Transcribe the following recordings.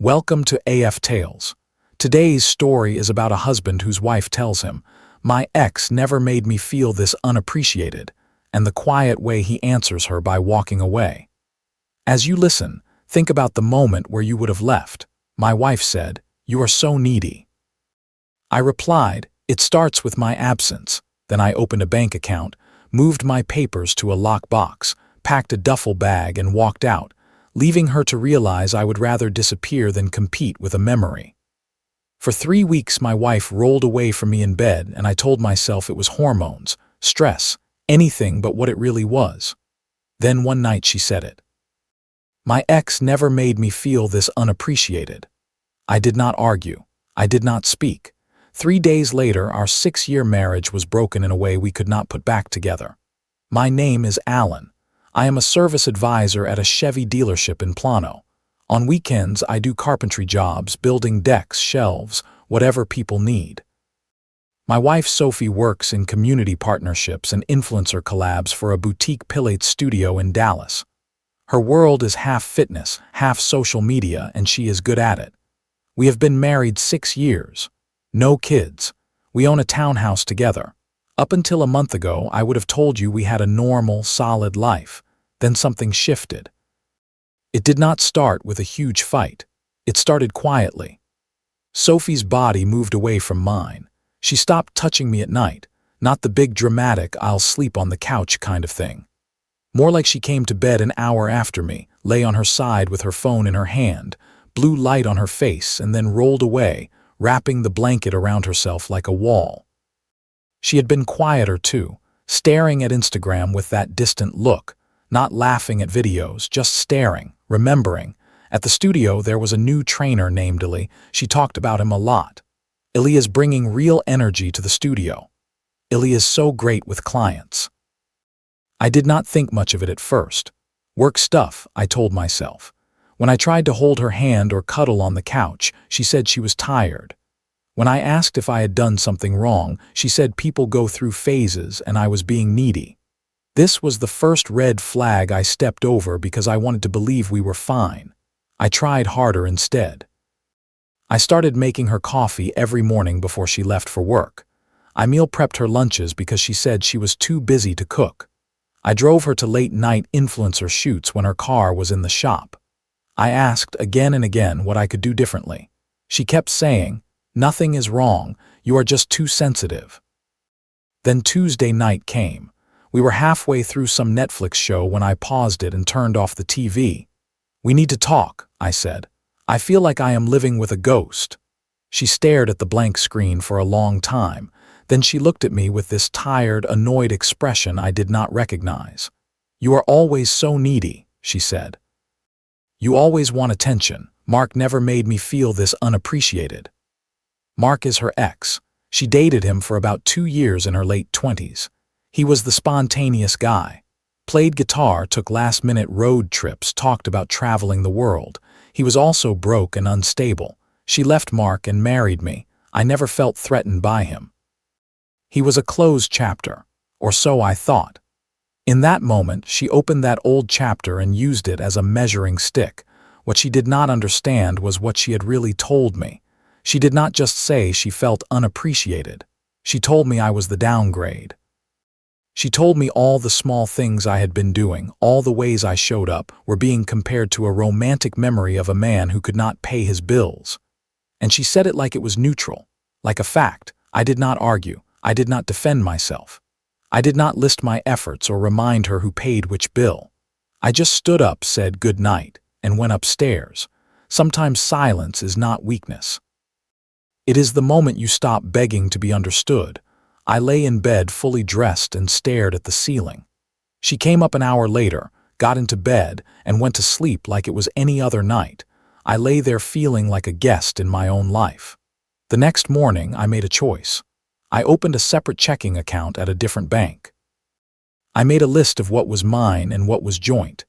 Welcome to AF Tales. Today's story is about a husband whose wife tells him, "My ex never made me feel this unappreciated," and the quiet way he answers her by walking away. As you listen, think about the moment where you would have left. My wife said, "You are so needy." I replied, "It starts with my absence." Then I opened a bank account, moved my papers to a lockbox, packed a duffel bag and walked out, leaving her to realize I would rather disappear than compete with a memory. For 3 weeks my wife rolled away from me in bed, and I told myself it was hormones, stress, anything but what it really was. Then one night she said it. "My ex never made me feel this unappreciated." I did not argue. I did not speak. 3 days later, our 6-year marriage was broken in a way we could not put back together. My name is Alan. I am a service advisor at a Chevy dealership in Plano. On weekends, I do carpentry jobs, building decks, shelves, whatever people need. My wife Sophie works in community partnerships and influencer collabs for a boutique Pilate studio in Dallas. Her world is half fitness, half social media, and she is good at it. We have been married 6 years. No kids. We own a townhouse together. Up until a month ago, I would have told you we had a normal, solid life. Then something shifted. It did not start with a huge fight. It started quietly. Sophie's body moved away from mine. She stopped touching me at night, not the big dramatic "I'll sleep on the couch" kind of thing. More like she came to bed an hour after me, lay on her side with her phone in her hand, blue light on her face, and then rolled away, wrapping the blanket around herself like a wall. She had been quieter too, staring at Instagram with that distant look, not laughing at videos, just staring, remembering. At the studio there was a new trainer named Illy. She talked about him a lot. Illy is bringing real energy to the studio. Illy is so great with clients. I did not think much of it at first. Work stuff, I told myself. When I tried to hold her hand or cuddle on the couch, she said she was tired. When I asked if I had done something wrong, she said people go through phases and I was being needy. This was the first red flag I stepped over because I wanted to believe we were fine. I tried harder instead. I started making her coffee every morning before she left for work. I meal prepped her lunches because she said she was too busy to cook. I drove her to late-night influencer shoots when her car was in the shop. I asked again and again what I could do differently. She kept saying, "Nothing is wrong, you are just too sensitive." Then Tuesday night came. We were halfway through some Netflix show when I paused it and turned off the TV. "We need to talk," I said. "I feel like I am living with a ghost." She stared at the blank screen for a long time. Then she looked at me with this tired, annoyed expression I did not recognize. "You are always so needy," she said. "You always want attention. Mark never made me feel this unappreciated." Mark is her ex. She dated him for about 2 years in her late 20s. He was the spontaneous guy. Played guitar, took last-minute road trips, talked about traveling the world. He was also broke and unstable. She left Mark and married me. I never felt threatened by him. He was a closed chapter, or so I thought. In that moment, she opened that old chapter and used it as a measuring stick. What she did not understand was what she had really told me. She did not just say she felt unappreciated. She told me I was the downgrade. She told me all the small things I had been doing, all the ways I showed up, were being compared to a romantic memory of a man who could not pay his bills. And she said it like it was neutral, like a fact. I did not argue. I did not defend myself. I did not list my efforts or remind her who paid which bill. I just stood up, said good night, and went upstairs. Sometimes silence is not weakness. It is the moment you stop begging to be understood. I lay in bed fully dressed and stared at the ceiling. She came up an hour later, got into bed, and went to sleep like it was any other night. I lay there feeling like a guest in my own life. The next morning, I made a choice. I opened a separate checking account at a different bank. I made a list of what was mine and what was joint.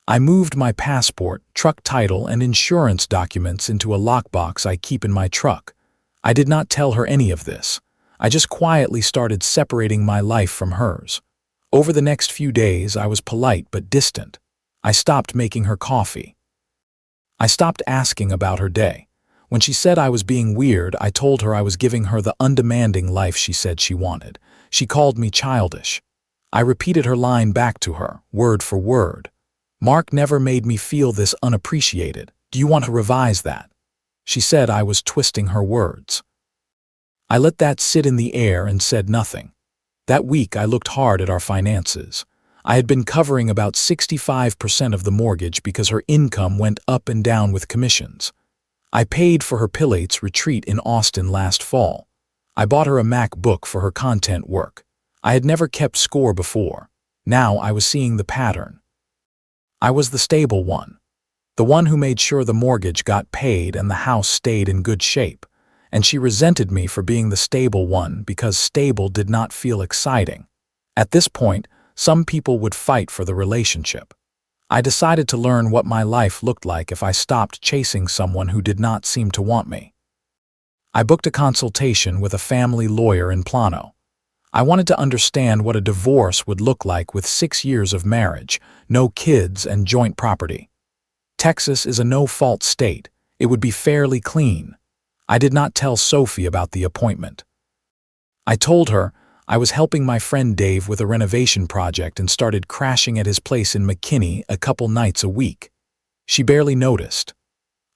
I moved my passport, truck title, and insurance documents into a lockbox I keep in my truck. I did not tell her any of this. I just quietly started separating my life from hers. Over the next few days, I was polite but distant. I stopped making her coffee. I stopped asking about her day. When she said I was being weird, I told her I was giving her the undemanding life she said she wanted. She called me childish. I repeated her line back to her, word for word. Mark never made me feel this unappreciated. Do you want to revise that? She said I was twisting her words. I let that sit in the air and said nothing. That week I looked hard at our finances. I had been covering about 65% of the mortgage because her income went up and down with commissions. I paid for her Pilates retreat in Austin last fall. I bought her a MacBook for her content work. I had never kept score before. Now I was seeing the pattern. I was the stable one. The one who made sure the mortgage got paid and the house stayed in good shape. And she resented me for being the stable one because stable did not feel exciting. At this point, some people would fight for the relationship. I decided to learn what my life looked like if I stopped chasing someone who did not seem to want me. I booked a consultation with a family lawyer in Plano. I wanted to understand what a divorce would look like with 6 years of marriage, no kids, and joint property. Texas is a no-fault state. It would be fairly clean. I did not tell Sophie about the appointment. I told her I was helping my friend Dave with a renovation project and started crashing at his place in McKinney a couple nights a week. She barely noticed.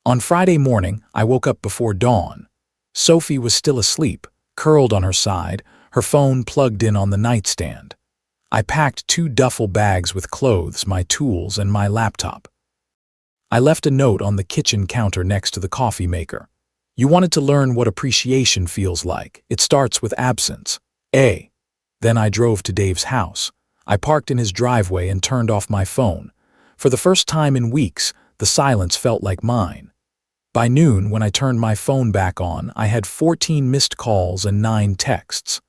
On Friday morning, I woke up before dawn. Sophie was still asleep, curled on her side, her phone plugged in on the nightstand. I packed 2 duffel bags with clothes, my tools, and my laptop. I left a note on the kitchen counter next to the coffee maker. You wanted to learn what appreciation feels like. It starts with absence. Then I drove to Dave's house. I parked in his driveway and turned off my phone. For the first time in weeks, the silence felt like mine. By noon, when I turned my phone back on, I had 14 missed calls and 9 texts.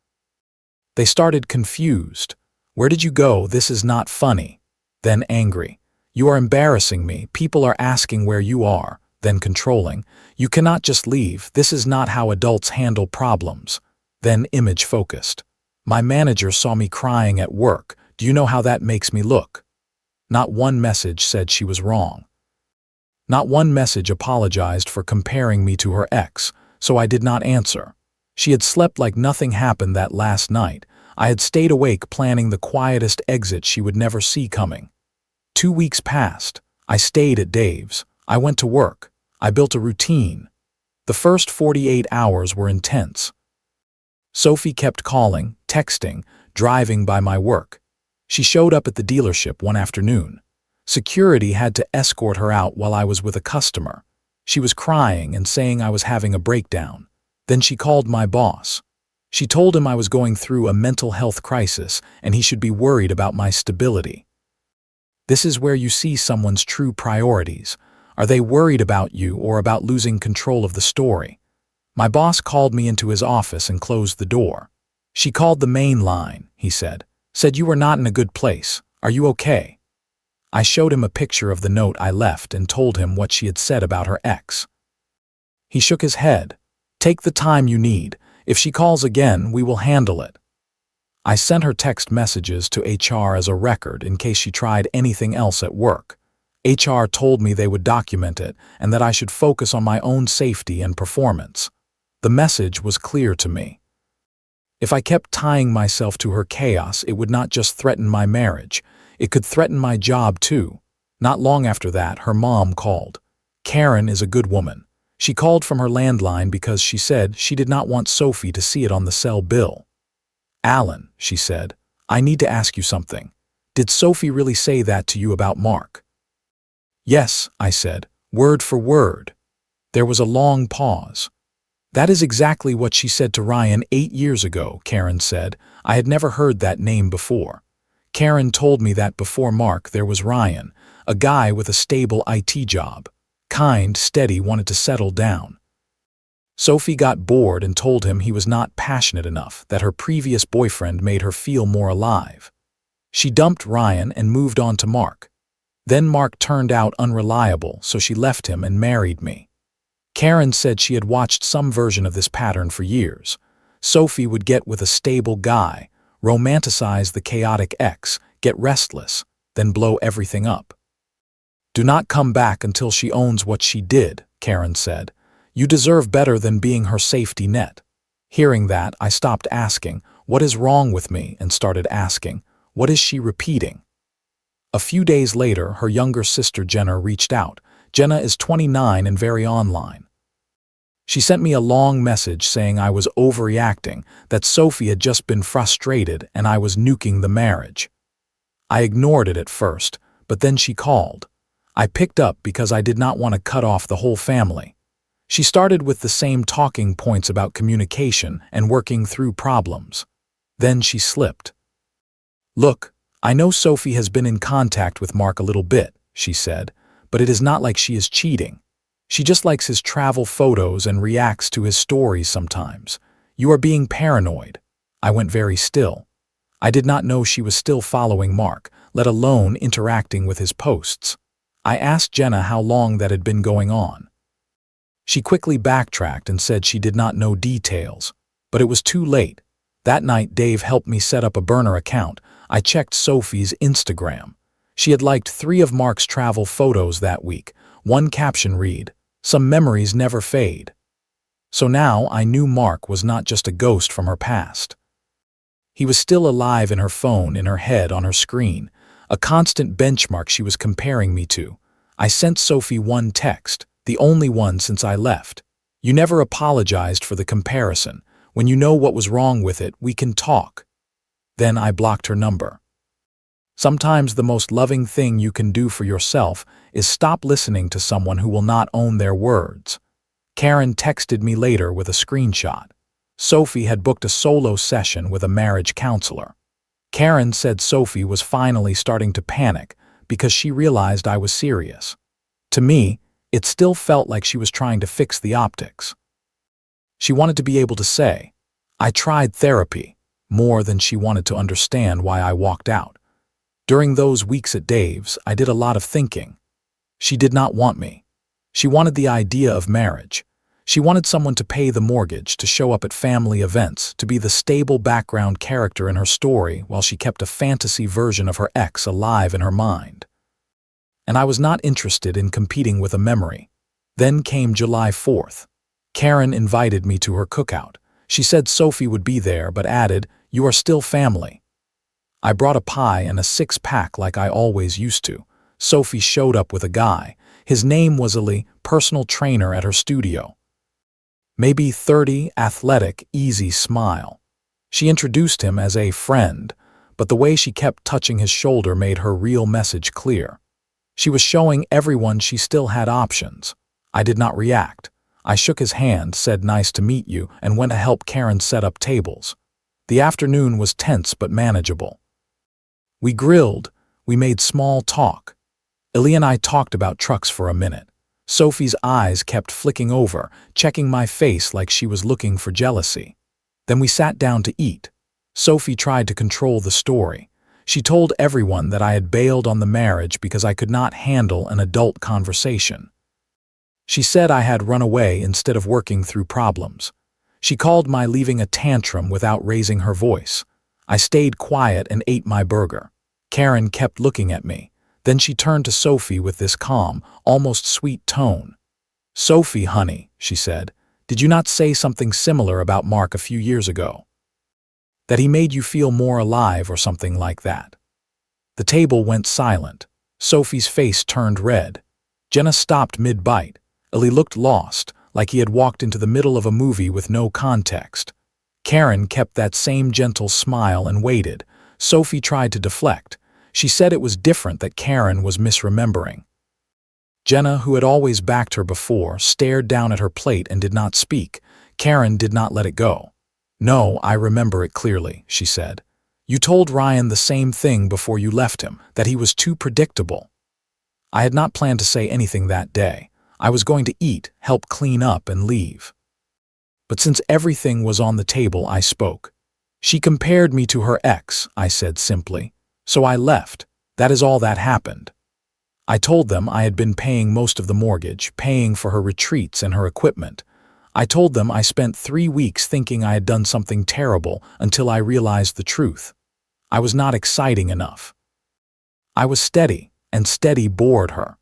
They started confused. Where did you go? This is not funny. Then angry. You are embarrassing me. People are asking where you are. Then controlling. You cannot just leave. This is not how adults handle problems. Then image-focused. My manager saw me crying at work. Do you know how that makes me look? Not one message said she was wrong. Not one message apologized for comparing me to her ex, so I did not answer. She had slept like nothing happened that last night. I had stayed awake planning the quietest exit she would never see coming. 2 weeks passed. I stayed at Dave's. I went to work. I built a routine. The first 48 hours were intense. Sophie kept calling, texting, driving by my work. She showed up at the dealership one afternoon. Security had to escort her out while I was with a customer. She was crying and saying I was having a breakdown. Then she called my boss. She told him I was going through a mental health crisis and he should be worried about my stability. This is where you see someone's true priorities. Are they worried about you or about losing control of the story? My boss called me into his office and closed the door. She called the main line, he said. Said you were not in a good place. Are you okay? I showed him a picture of the note I left and told him what she had said about her ex. He shook his head. Take the time you need. If she calls again, we will handle it. I sent her text messages to HR as a record in case she tried anything else at work. HR told me they would document it and that I should focus on my own safety and performance. The message was clear to me. If I kept tying myself to her chaos, it would not just threaten my marriage. It could threaten my job too. Not long after that, her mom called. Karen is a good woman. She called from her landline because she said she did not want Sophie to see it on the cell bill. Alan, she said, I need to ask you something. Did Sophie really say that to you about Mark? Yes, I said, word for word. There was a long pause. That is exactly what she said to Ryan 8 years ago, Karen said. I had never heard that name before. Karen told me that before Mark there was Ryan, a guy with a stable IT job. Kind, steady, wanted to settle down. Sophie got bored and told him he was not passionate enough, that her previous boyfriend made her feel more alive. She dumped Ryan and moved on to Mark. Then Mark turned out unreliable, so she left him and married me. Karen said she had watched some version of this pattern for years. Sophie would get with a stable guy, romanticize the chaotic ex, get restless, then blow everything up. Do not come back until she owns what she did, Karen said. You deserve better than being her safety net. Hearing that, I stopped asking, what is wrong with me, and started asking, what is she repeating? A few days later, her younger sister Jenna reached out. Jenna is 29 and very online. She sent me a long message saying I was overreacting, that Sophie had just been frustrated and I was nuking the marriage. I ignored it at first, but then she called. I picked up because I did not want to cut off the whole family. She started with the same talking points about communication and working through problems. Then she slipped. Look, I know Sophie has been in contact with Mark a little bit, she said, but it is not like she is cheating. She just likes his travel photos and reacts to his stories sometimes. You are being paranoid. I went very still. I did not know she was still following Mark, let alone interacting with his posts. I asked Jenna how long that had been going on. She quickly backtracked and said she did not know details, but it was too late. That night, Dave helped me set up a burner account. I checked Sophie's Instagram. She had liked 3 of Mark's travel photos that week. One caption read, "Some memories never fade." So now I knew Mark was not just a ghost from her past. He was still alive in her phone, in her head, on her screen, a constant benchmark she was comparing me to. I sent Sophie one text, the only one since I left. You never apologized for the comparison. When you know what was wrong with it, we can talk. Then I blocked her number. Sometimes the most loving thing you can do for yourself is stop listening to someone who will not own their words. Karen texted me later with a screenshot. Sophie had booked a solo session with a marriage counselor. Karen said Sophie was finally starting to panic because she realized I was serious. To me, it still felt like she was trying to fix the optics. She wanted to be able to say, I tried therapy, more than she wanted to understand why I walked out. During those weeks at Dave's, I did a lot of thinking. She did not want me. She wanted the idea of marriage. She wanted someone to pay the mortgage, to show up at family events, to be the stable background character in her story while she kept a fantasy version of her ex alive in her mind. And I was not interested in competing with a memory. Then came July 4th. Karen invited me to her cookout. She said Sophie would be there, but added, "You are still family." I brought a pie and a 6-pack like I always used to. Sophie showed up with a guy. His name was Ali, personal trainer at her studio. Maybe 30, athletic, easy smile. She introduced him as a friend, but the way she kept touching his shoulder made her real message clear. She was showing everyone she still had options. I did not react. I shook his hand, said nice to meet you, and went to help Karen set up tables. The afternoon was tense but manageable. We grilled, we made small talk. Ali and I talked about trucks for a minute. Sophie's eyes kept flicking over, checking my face like she was looking for jealousy. Then we sat down to eat. Sophie tried to control the story. She told everyone that I had bailed on the marriage because I could not handle an adult conversation. She said I had run away instead of working through problems. She called my leaving a tantrum without raising her voice. I stayed quiet and ate my burger. Karen kept looking at me. Then she turned to Sophie with this calm, almost sweet tone. "Sophie, honey," she said, "did you not say something similar about Mark a few years ago? That he made you feel more alive or something like that?" The table went silent. Sophie's face turned red. Jenna stopped mid-bite. Ali looked lost, like he had walked into the middle of a movie with no context. Karen kept that same gentle smile and waited. Sophie tried to deflect. She said it was different, that Karen was misremembering. Jenna, who had always backed her before, stared down at her plate and did not speak. Karen did not let it go. "No, I remember it clearly," she said. "You told Ryan the same thing before you left him, that he was too predictable." I had not planned to say anything that day. I was going to eat, help clean up, and leave. But since everything was on the table, I spoke. "She compared me to her ex," I said simply. "So I left. That is all that happened." I told them I had been paying most of the mortgage, paying for her retreats and her equipment. I told them I spent 3 weeks thinking I had done something terrible until I realized the truth. I was not exciting enough. I was steady, and steady bored her.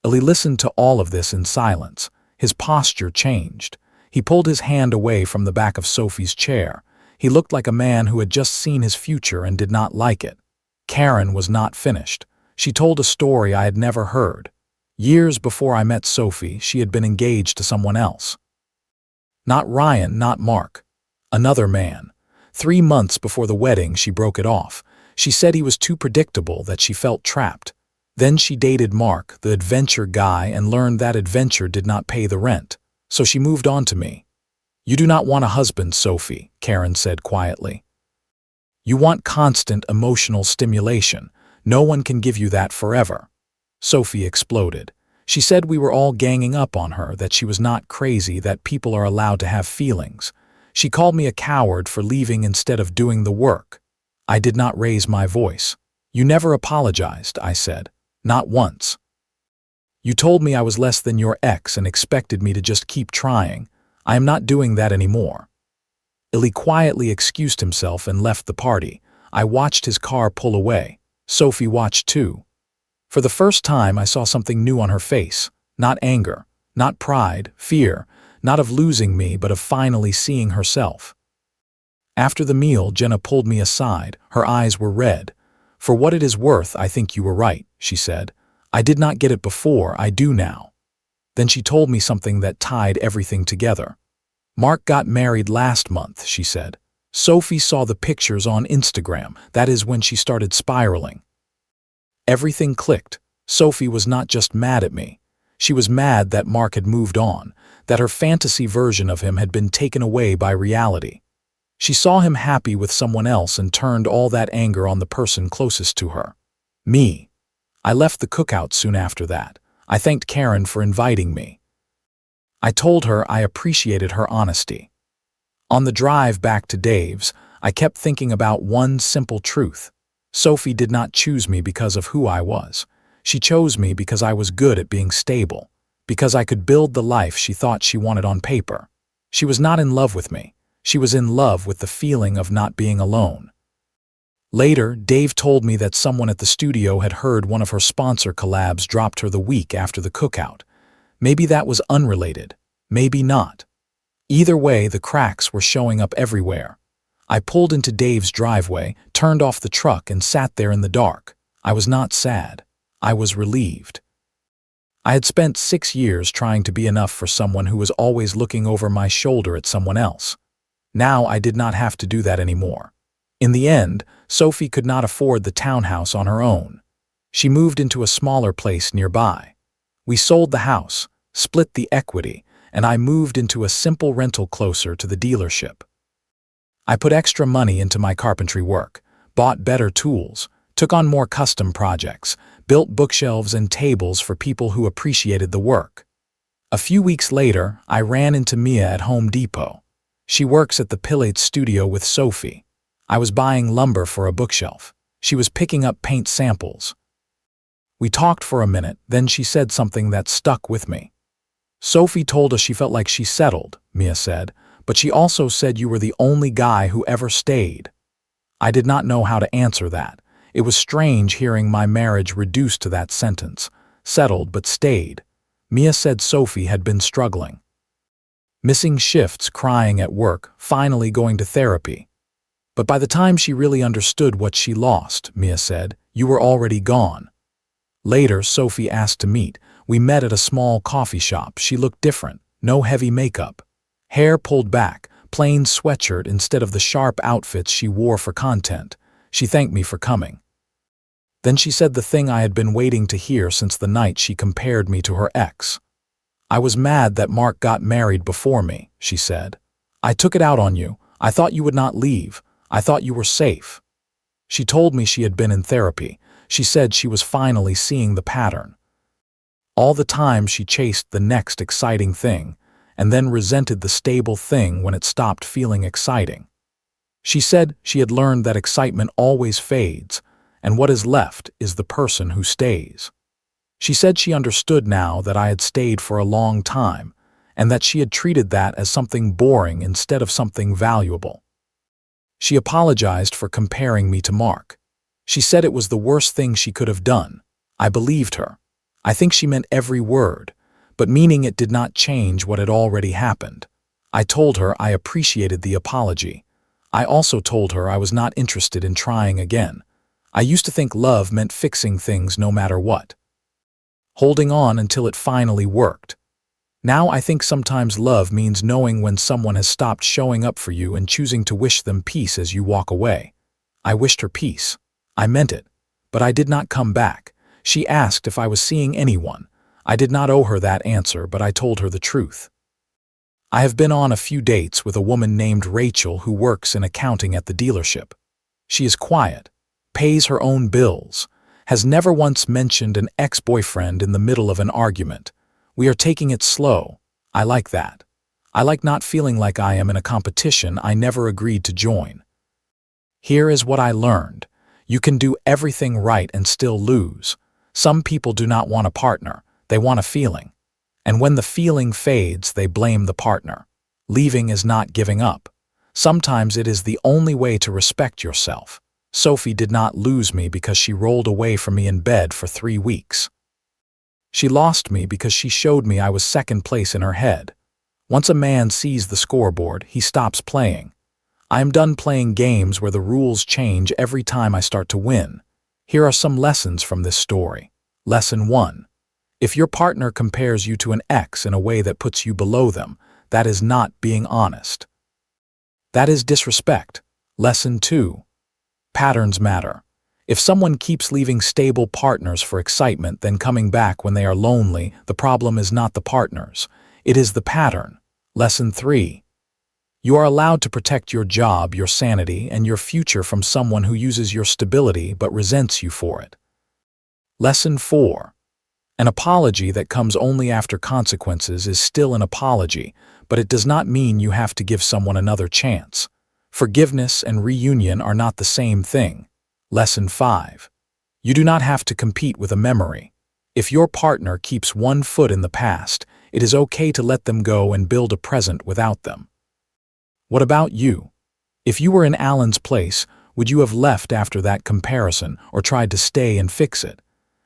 Eli listened to all of this in silence. His posture changed. He pulled his hand away from the back of Sophie's chair. He looked like a man who had just seen his future and did not like it. Karen was not finished. She told a story I had never heard. Years before I met Sophie, she had been engaged to someone else. Not Ryan, not Mark. Another man. 3 months before the wedding, she broke it off. She said he was too predictable, that she felt trapped. Then she dated Mark, the adventure guy, and learned that adventure did not pay the rent. So she moved on to me. "You do not want a husband, Sophie," Karen said quietly. "You want constant emotional stimulation. No one can give you that forever." Sophie exploded. She said we were all ganging up on her, that she was not crazy, that people are allowed to have feelings. She called me a coward for leaving instead of doing the work. I did not raise my voice. "You never apologized," I said. "Not once. You told me I was less than your ex and expected me to just keep trying. I am not doing that anymore." Eli quietly excused himself and left the party. I watched his car pull away. Sophie watched too. For the first time, I saw something new on her face. Not anger, not pride, fear, not of losing me, but of finally seeing herself. After the meal, Jenna pulled me aside. Her eyes were red. "For what it is worth, I think you were right," she said. "I did not get it before, I do now." Then she told me something that tied everything together. "Mark got married last month," she said. "Sophie saw the pictures on Instagram. That is when she started spiraling." Everything clicked. Sophie was not just mad at me. She was mad that Mark had moved on, that her fantasy version of him had been taken away by reality. She saw him happy with someone else and turned all that anger on the person closest to her. Me. I left the cookout soon after that. I thanked Karen for inviting me. I told her I appreciated her honesty. On the drive back to Dave's, I kept thinking about one simple truth. Sophie did not choose me because of who I was. She chose me because I was good at being stable, because I could build the life she thought she wanted on paper. She was not in love with me. She was in love with the feeling of not being alone. Later, Dave told me that someone at the studio had heard one of her sponsor collabs dropped her the week after the cookout. Maybe that was unrelated. Maybe not. Either way, the cracks were showing up everywhere. I pulled into Dave's driveway, turned off the truck, and sat there in the dark. I was not sad. I was relieved. I had spent 6 years trying to be enough for someone who was always looking over my shoulder at someone else. Now I did not have to do that anymore. In the end, Sophie could not afford the townhouse on her own. She moved into a smaller place nearby. We sold the house, split the equity, and I moved into a simple rental closer to the dealership. I put extra money into my carpentry work, bought better tools, took on more custom projects, built bookshelves and tables for people who appreciated the work. A few weeks later, I ran into Mia at Home Depot. She works at the Pilates studio with Sophie. I was buying lumber for a bookshelf. She was picking up paint samples. We talked for a minute, then she said something that stuck with me. "Sophie told us she felt like she settled," Mia said, "but she also said you were the only guy who ever stayed." I did not know how to answer that. It was strange hearing my marriage reduced to that sentence. Settled but stayed. Mia said Sophie had been struggling. Missing shifts, crying at work, finally going to therapy. But by the time she really understood what she lost, Mia said, you were already gone. Later, Sophie asked to meet. We met at a small coffee shop. She looked different. No heavy makeup. Hair pulled back, plain sweatshirt instead of the sharp outfits she wore for content. She thanked me for coming. Then she said the thing I had been waiting to hear since the night she compared me to her ex. "I was mad that Mark got married before me," she said. "I took it out on you. I thought you would not leave. I thought you were safe." She told me she had been in therapy. She said she was finally seeing the pattern. All the time she chased the next exciting thing, and then resented the stable thing when it stopped feeling exciting. She said she had learned that excitement always fades, and what is left is the person who stays. She said she understood now that I had stayed for a long time, and that she had treated that as something boring instead of something valuable. She apologized for comparing me to Mark. She said it was the worst thing she could have done. I believed her. I think she meant every word, but meaning it did not change what had already happened. I told her I appreciated the apology. I also told her I was not interested in trying again. I used to think love meant fixing things no matter what, holding on until it finally worked. Now I think sometimes love means knowing when someone has stopped showing up for you and choosing to wish them peace as you walk away. I wished her peace. I meant it. But I did not come back. She asked if I was seeing anyone. I did not owe her that answer, but I told her the truth. I have been on a few dates with a woman named Rachel who works in accounting at the dealership. She is quiet, pays her own bills, has never once mentioned an ex-boyfriend in the middle of an argument. We are taking it slow. I like that. I like not feeling like I am in a competition I never agreed to join. Here is what I learned. You can do everything right and still lose. Some people do not want a partner. They want a feeling. And when the feeling fades, they blame the partner. Leaving is not giving up. Sometimes it is the only way to respect yourself. Sophie did not lose me because she rolled away from me in bed for 3 weeks. She lost me because she showed me I was second place in her head. Once a man sees the scoreboard, he stops playing. I am done playing games where the rules change every time I start to win. Here are some lessons from this story. Lesson 1. If your partner compares you to an ex in a way that puts you below them, that is not being honest. That is disrespect. Lesson 2. Patterns matter. If someone keeps leaving stable partners for excitement, then coming back when they are lonely, the problem is not the partners. It is the pattern. Lesson 3. You are allowed to protect your job, your sanity, and your future from someone who uses your stability but resents you for it. Lesson 4. An apology that comes only after consequences is still an apology, but it does not mean you have to give someone another chance. Forgiveness and reunion are not the same thing. Lesson 5. You do not have to compete with a memory. If your partner keeps one foot in the past, it is okay to let them go and build a present without them. What about you? If you were in Alan's place, would you have left after that comparison or tried to stay and fix it?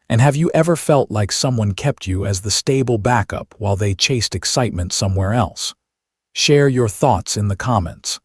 And have you ever felt like someone kept you as the stable backup while they chased excitement somewhere else? Share your thoughts in the comments.